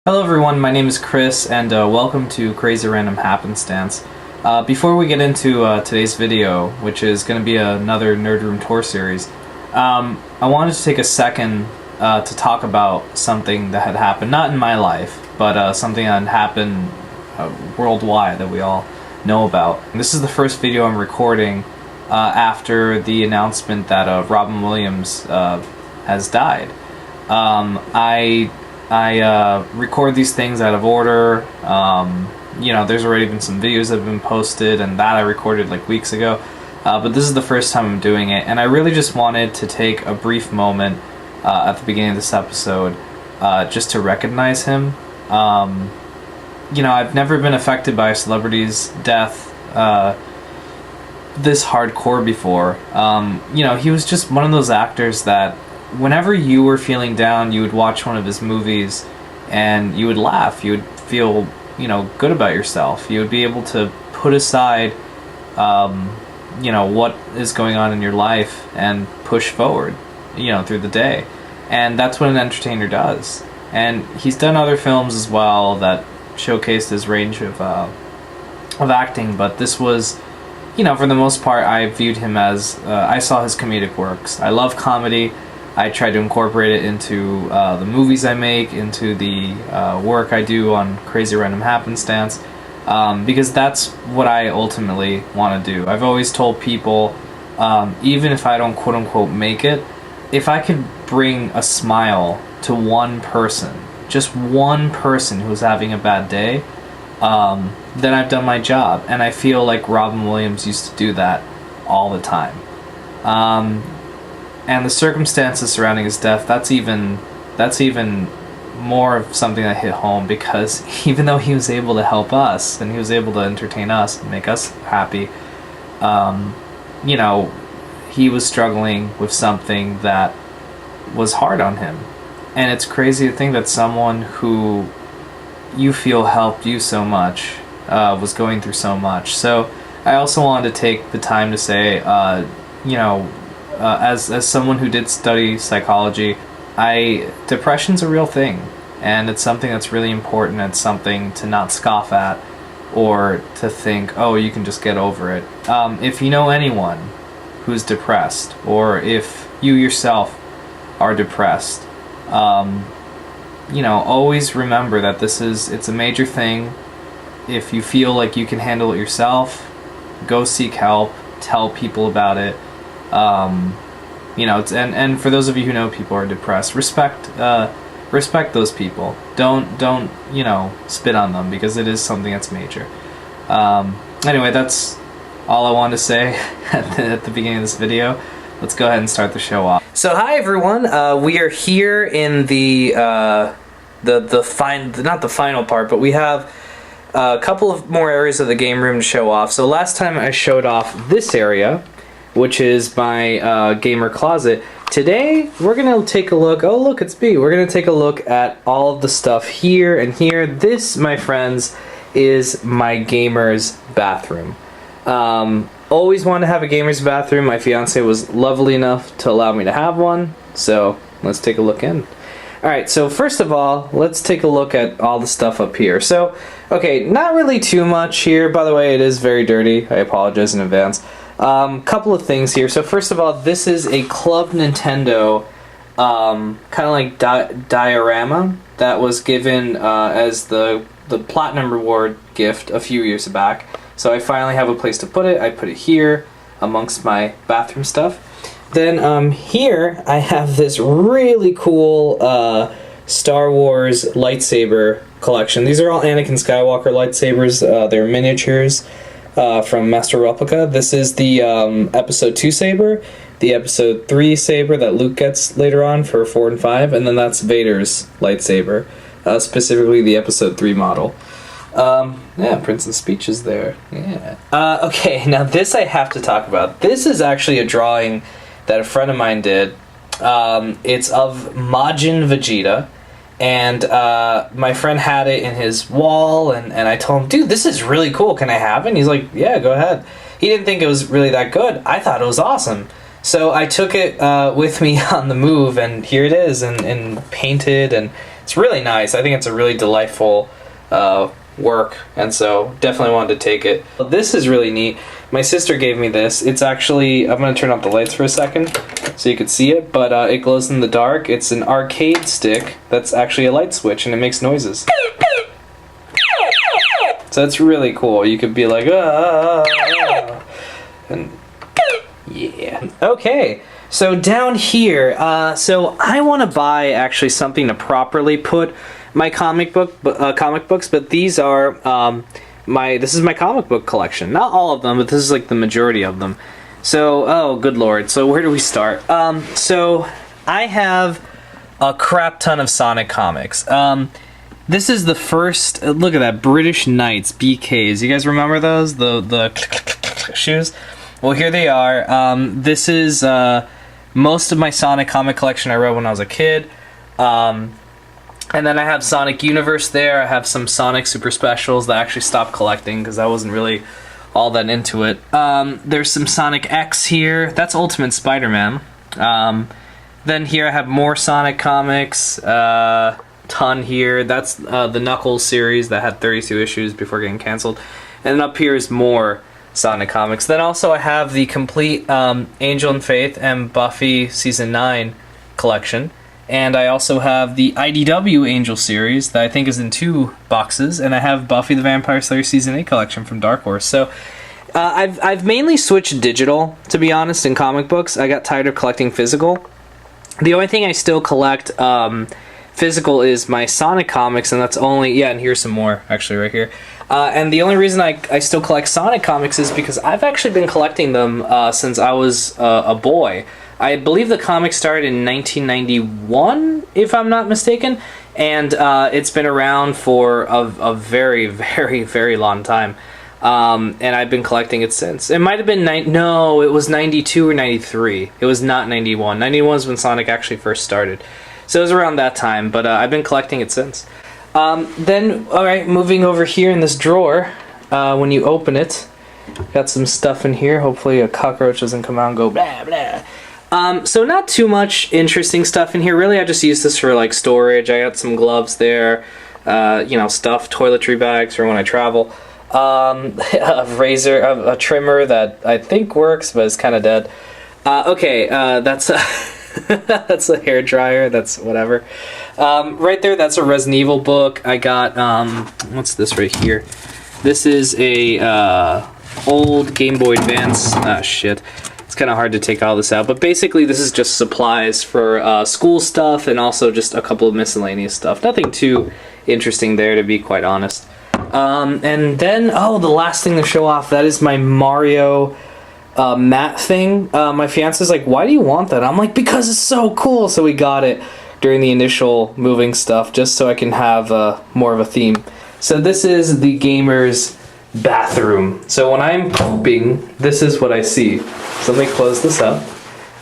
Hello everyone, my name is Chris, and welcome to Crazy Random Happenstance. Before we get into today's video, which is going to be another Nerd Room Tour series, I wanted to take a second to talk about something that had happened, not in my life, but something that had happened worldwide that we all know about. And this is the first video I'm recording after the announcement that Robin Williams has died. I record these things out of order. You know, there's already been some videos that have been posted, and that I recorded like weeks ago. But this is the first time I'm doing it, and I really just wanted to take a brief moment at the beginning of this episode just to recognize him. You know, I've never been affected by a celebrity's death this hardcore before. You know, he was just one of those actors that whenever you were feeling down, you would watch one of his movies and you would laugh. You would feel, you know, good about yourself. You would be able to put aside, you know, what is going on in your life and push forward, you know, through the day. And that's what an entertainer does. And he's done other films as well that showcased his range of acting, but this was, you know, for the most part, I viewed him as, I saw his comedic works. I love comedy. I try to incorporate it into the movies I make, into the work I do on Crazy Random Happenstance, because that's what I ultimately want to do. I've always told people, even if I don't quote-unquote make it, if I could bring a smile to one person, just one person who's having a bad day, then I've done my job. And I feel like Robin Williams used to do that all the time. And the circumstances surrounding his death, that's even more of something that hit home, because even though he was able to help us and he was able to entertain us and make us happy, you know, he was struggling with something that was hard on him. And it's crazy to think that someone who you feel helped you so much was going through so much. So I also wanted to take the time to say, you know, as someone who did study psychology, depression's a real thing, and it's something that's really important. It's something to not scoff at or to think, oh, you can just get over it. If you know anyone who's depressed, or if you yourself are depressed, you know, always remember that it's a major thing. If you feel like you can handle it yourself, go seek help, tell people about it. You know, and for those of you who know people who are depressed, respect those people. Don't you know, spit on them, because it is something that's major. Anyway, that's all I wanted to say at the beginning of this video. Let's go ahead and start the show off. So hi everyone, we are here in not the final part, but we have a couple of more areas of the game room to show off. So last time I showed off this area, which is my gamer closet. Today, we're going to take a look... Oh, look, it's B. We're going to take a look at all of the stuff here and here. This, my friends, is my gamer's bathroom. Always wanted to have a gamer's bathroom. My fiance was lovely enough to allow me to have one. So, let's take a look in. Alright, so first of all, let's take a look at all the stuff up here. So, okay, not really too much here. By the way, it is very dirty. I apologize in advance. Couple of things here. So first of all, this is a Club Nintendo kind of like diorama that was given as the Platinum Reward gift a few years back. So I finally have a place to put it. I put it here amongst my bathroom stuff. Then here I have this really cool Star Wars lightsaber collection. These are all Anakin Skywalker lightsabers. They're miniatures. From Master Replica. This is the Episode 2 saber, the Episode 3 saber that Luke gets later on for 4 and 5, and then that's Vader's lightsaber, specifically the Episode 3 model. Yeah, Prince's speech is there. Yeah. Okay, now this I have to talk about. This is actually a drawing that a friend of mine did. It's of Majin Vegeta. And my friend had it in his wall, and I told him, dude, this is really cool, can I have it? And he's like, yeah, go ahead. He didn't think it was really that good. I thought it was awesome. So I took it with me on the move, and here it is, and painted, and It's really nice. I think it's a really delightful work, and so definitely wanted to take it. This is really neat. My sister gave me this. It's actually, I'm going to turn off the lights for a second so you can see it, but it glows in the dark. It's an arcade stick that's actually a light switch, and it makes noises. So it's really cool. You could be like, and yeah. Okay, so down here, so I want to buy actually something to properly put my comic books, but these are this is my comic book collection. Not all of them, but this is like the majority of them. So, oh good lord. So where do we start? So I have a crap ton of Sonic comics. This is the first, look at that, British Knights, BKs. You guys remember those? The shoes? Well, here they are. This is most of my Sonic comic collection I read when I was a kid. And then I have Sonic Universe there. I have some Sonic Super Specials that I actually stopped collecting because I wasn't really all that into it. There's some Sonic X here. That's Ultimate Spider-Man. Then here I have more Sonic comics. Ton here. That's the Knuckles series that had 32 issues before getting canceled. And then up here is more Sonic comics. Then also I have the complete Angel and Faith and Buffy Season 9 collection. And I also have the IDW Angel series that I think is in 2 boxes. And I have Buffy the Vampire Slayer Season 8 collection from Dark Horse. So I've mainly switched digital, to be honest, in comic books. I got tired of collecting physical. The only thing I still collect physical is my Sonic comics, and that's only, yeah, and here's some more, actually, right here. And the only reason I still collect Sonic comics is because I've actually been collecting them since I was a boy. I believe the comic started in 1991, if I'm not mistaken, and it's been around for a very, very, very long time. And I've been collecting it since. It might have been, no, it was 92 or 93. It was not 91. 91 is when Sonic actually first started. So it was around that time, but I've been collecting it since. Then, alright, moving over here in this drawer, when you open it, got some stuff in here. Hopefully a cockroach doesn't come out and go blah, blah. So not too much interesting stuff in here. Really, I just use this for, like, storage. I got some gloves there, you know, stuff, toiletry bags for when I travel. A razor, a trimmer that I think works, but it's kind of dead. Okay, that's that's a hair dryer. That's whatever. Right there, that's a Resident Evil book. I got what's this right here? This is a old Game Boy Advance. Ah, shit. It's kind of hard to take all this out, but basically this is just supplies for school stuff and also just a couple of miscellaneous stuff. Nothing too interesting there, to be quite honest. And then, oh, the last thing to show off, that is my Mario mat thing. My fiance's like, why do you want that? I'm like, because it's so cool. So we got it during the initial moving stuff, just so I can have more of a theme. So this is the gamer's bathroom. So when I'm pooping, this is what I see. So let me close this up.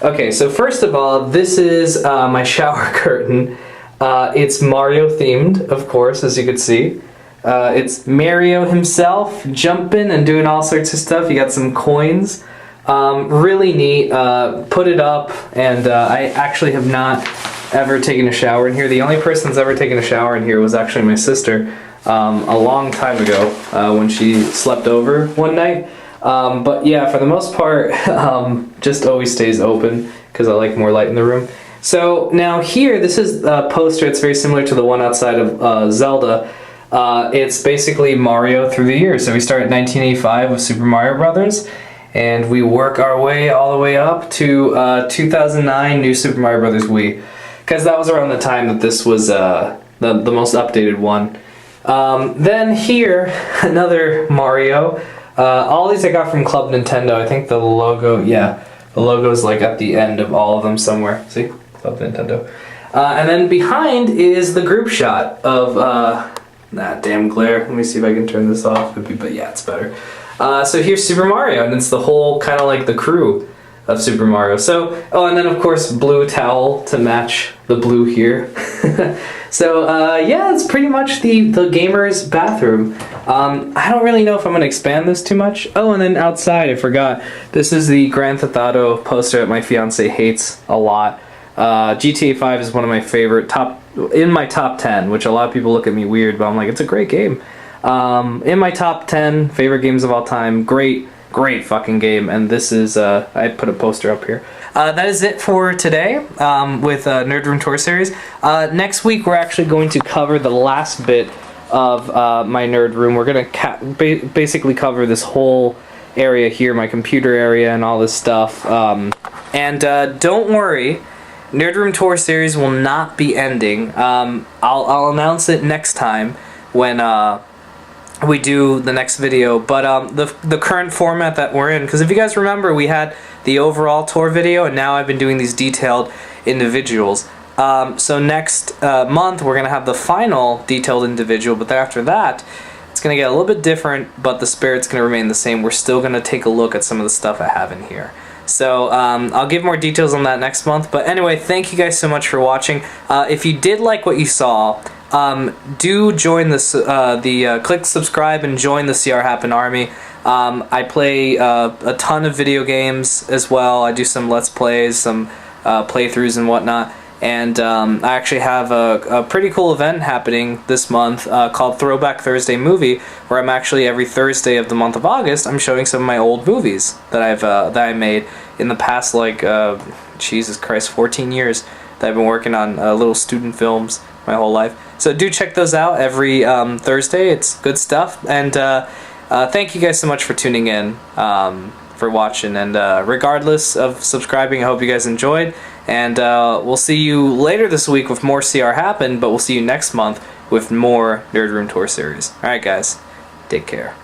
Okay, so first of all, this is my shower curtain. It's Mario themed, of course, as you can see. It's Mario himself jumping and doing all sorts of stuff. You got some coins. Really neat. Put it up, and I actually have not ever taken a shower in here. The only person that's ever taken a shower in here was actually my sister a long time ago when she slept over one night. But yeah, for the most part, just always stays open because I like more light in the room. So now here, this is a poster. It's very similar to the one outside of Zelda. It's basically Mario through the years. So we start at 1985 with Super Mario Brothers, and we work our way all the way up to 2009 New Super Mario Brothers Wii, because that was around the time that this was the most updated one. Then here, another Mario. All these I got from Club Nintendo. I think the logo, yeah, the logo is like at the end of all of them somewhere. See? Club Nintendo. And then behind is the group shot of, damn glare. Let me see if I can turn this off. But yeah, it's better. So here's Super Mario, and it's the whole kind of like the crew of Super Mario. So, oh, and then of course blue towel to match the blue here. So yeah, it's pretty much the gamer's bathroom. I don't really know if I'm going to expand this too much. Oh, and then outside, I forgot. This is the Grand Theft Auto poster that my fiance hates a lot. GTA 5 is one of my favorite, top in my top 10, which a lot of people look at me weird, but I'm like, it's a great game. In my top 10 favorite games of all time, great fucking game, and this is, I put a poster up here. That is it for today with Nerd Room Tour Series. Next week we're actually going to cover the last bit of my Nerd Room. We're going to basically cover this whole area here, my computer area and all this stuff. And don't worry, Nerd Room Tour Series will not be ending. I'll announce it next time when we do the next video, but the current format that we're in, because if you guys remember, we had the overall tour video, and now I've been doing these detailed individuals. So next month we're gonna have the final detailed individual, but then after that it's gonna get a little bit different, but the spirit's gonna remain the same. We're still gonna take a look at some of the stuff I have in here. So I'll give more details on that next month. But anyway, thank you guys so much for watching. If you did like what you saw, do join this, click subscribe and join the CR Happen Army. I play a ton of video games as well. I do some Let's Plays, some playthroughs and whatnot. And I actually have a pretty cool event happening this month called Throwback Thursday Movie, where I'm actually every Thursday of the month of August, I'm showing some of my old movies that I made in the past, like Jesus Christ, 14 years that I've been working on little student films my whole life. So do check those out every Thursday. It's good stuff. And thank you guys so much for tuning in, for watching. And regardless of subscribing, I hope you guys enjoyed. And we'll see you later this week with more CR Happen, but we'll see you next month with more Nerd Room Tour Series. Alright guys, take care.